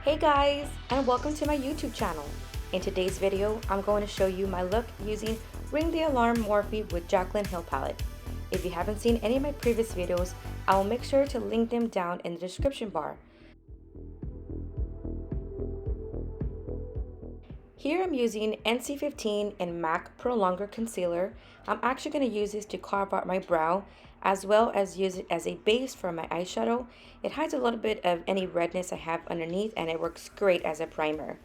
Hey guys, and welcome to my YouTube channel. In today's video, I'm going to show you my look using Ring the Alarm Morphe with Jaclyn Hill palette. If you haven't seen any of my previous videos, I will make sure to link them down in the description bar. Here I'm using NC15 and MAC Pro Longer Concealer. I'm actually going to use this to carve out my brow as well as use it as a base for my eyeshadow. It hides a little bit of any redness I have underneath and it works great as a primer.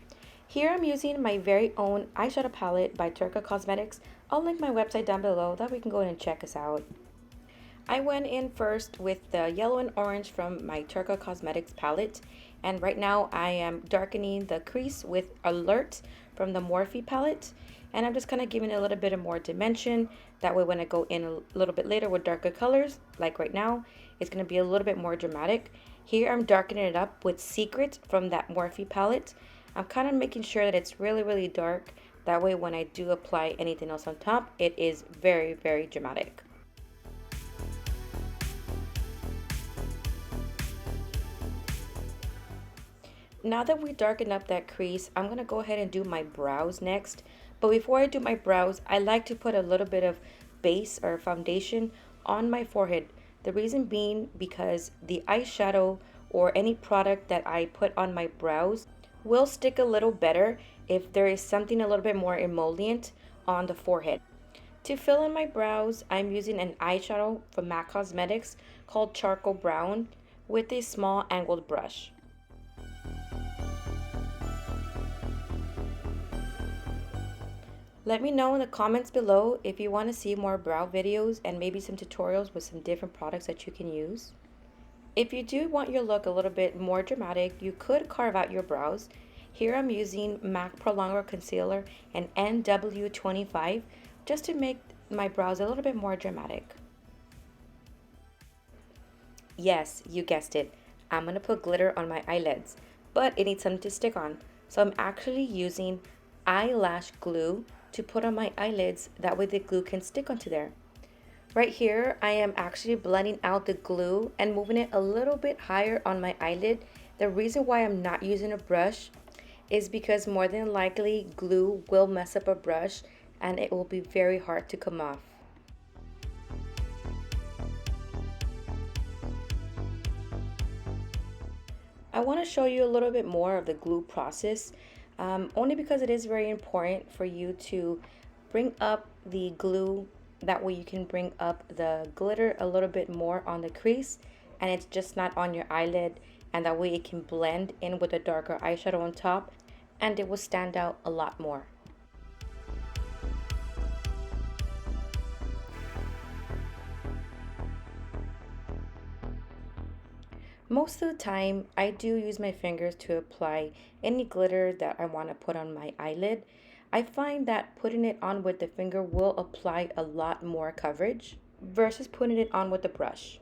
Here I'm using my very own eyeshadow palette by TERKA Cosmetics. I'll link my website down below that we can go in and check us out. I went in first with the yellow and orange from my TERKA Cosmetics palette, and right now I am darkening the crease with Alert from the Morphe palette, and I'm just kind of giving it a little bit of more dimension. That way when I go in a little bit later with darker colors, like right now, it's going to be a little bit more dramatic. Here I'm darkening it up with Secret from that Morphe palette. I'm kind of making sure that it's really dark. That way when I do apply anything else on top, it is very dramatic. Now that we darken up that crease, I'm going to go ahead and do my brows next. But before I do my brows, I like to put a little bit of base or foundation on my forehead. The reason being because the eyeshadow or any product that I put on my brows will stick a little better if there is something a little bit more emollient on the forehead. To fill in my brows, I'm using an eyeshadow from MAC Cosmetics called Charcoal Brown with a small angled brush. Let me know in the comments below if you want to see more brow videos and maybe some tutorials with some different products that you can use. If you do want your look a little bit more dramatic, you could carve out your brows. Here I'm using MAC Pro Longer Concealer and NW25 just to make my brows a little bit more dramatic. Yes, you guessed it. I'm going to put glitter on my eyelids, but it needs something to stick on. So I'm actually using eyelash glue to put on my eyelids, that way the glue can stick onto there. Right here, I am actually blending out the glue and moving it a little bit higher on my eyelid. The reason why I'm not using a brush is because more than likely glue will mess up a brush and it will be very hard to come off. I want to show you a little bit more of the glue process. Only because it is very important for you to bring up the glue. That way you can bring up the glitter a little bit more on the crease and it's just not on your eyelid, and that way it can blend in with a darker eyeshadow on top and it will stand out a lot more. Most of the time, I do use my fingers to apply any glitter that I want to put on my eyelid. I find that putting it on with the finger will apply a lot more coverage versus putting it on with a brush.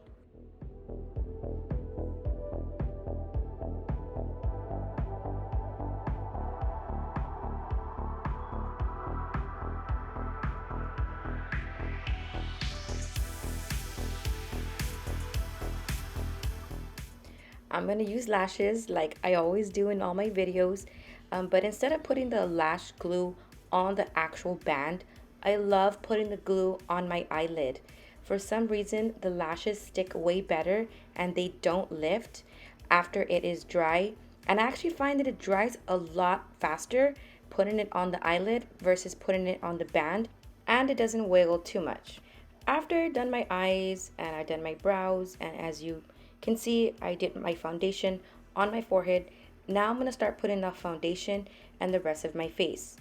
I'm going to use lashes like I always do in all my videos, but instead of putting the lash glue on the actual band, I love putting the glue on my eyelid. For some reason, the lashes stick way better and they don't lift after it is dry. And I actually find that it dries a lot faster putting it on the eyelid versus putting it on the band, and it doesn't wiggle too much. After I've done my eyes and I've done my brows, and as you can see, I did my foundation on my forehead. Now I'm going to start putting the foundation and the rest of my face.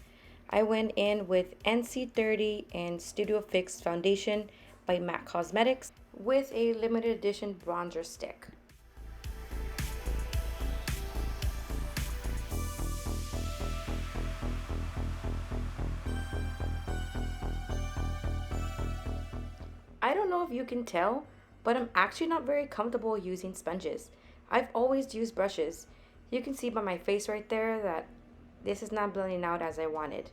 I went in with NC30 and Studio Fix foundation by MAC Cosmetics with a limited edition bronzer stick. I don't know if you can tell, but I'm actually not very comfortable using sponges. I've always used brushes. You can see by my face right there that this is not blending out as I wanted.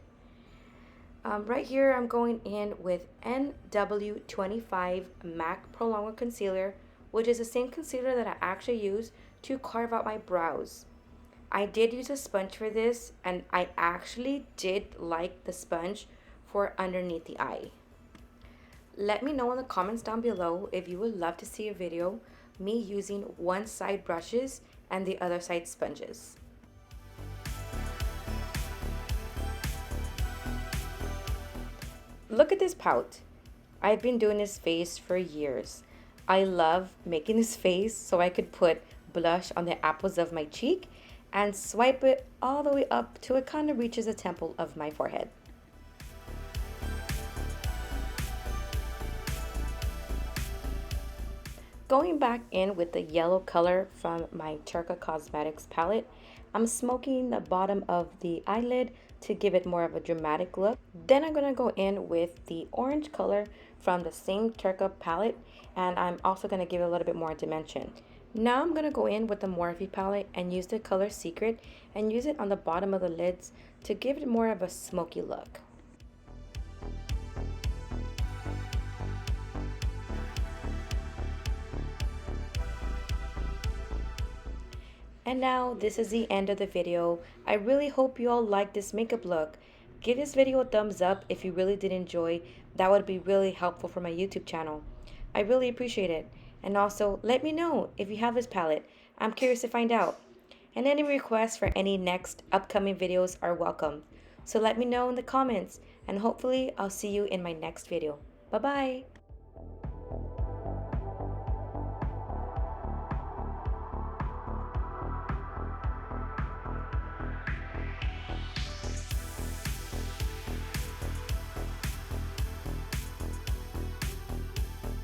Right here I'm going in with NW25 MAC Pro Longer Concealer, which is the same concealer that I actually use to carve out my brows. I did use a sponge for this, and I actually did like the sponge for underneath the eye. Let me know in the comments down below if you would love to see a video me using one side brushes and the other side sponges. Look at this pout. I've been doing this face for years. I love making this face so I could put blush on the apples of my cheek and swipe it all the way up till it kind of reaches the temple of my forehead. Going back in with the yellow color from my TERKA Cosmetics palette, I'm smoking the bottom of the eyelid to give it more of a dramatic look. Then I'm going to go in with the orange color from the same TERKA palette, and I'm also going to give it a little bit more dimension. Now I'm going to go in with the Morphe palette and use the color Secret and use it on the bottom of the lids to give it more of a smoky look. And now this is the end of the video. I really hope you all like this makeup look. Give this video a thumbs up if you really did enjoy. That would be really helpful for my YouTube channel. I really appreciate it. And also let me know if you have this palette. I'm curious to find out. And any requests for any next upcoming videos are welcome. So let me know in the comments, and hopefully I'll see you in my next video. Bye bye.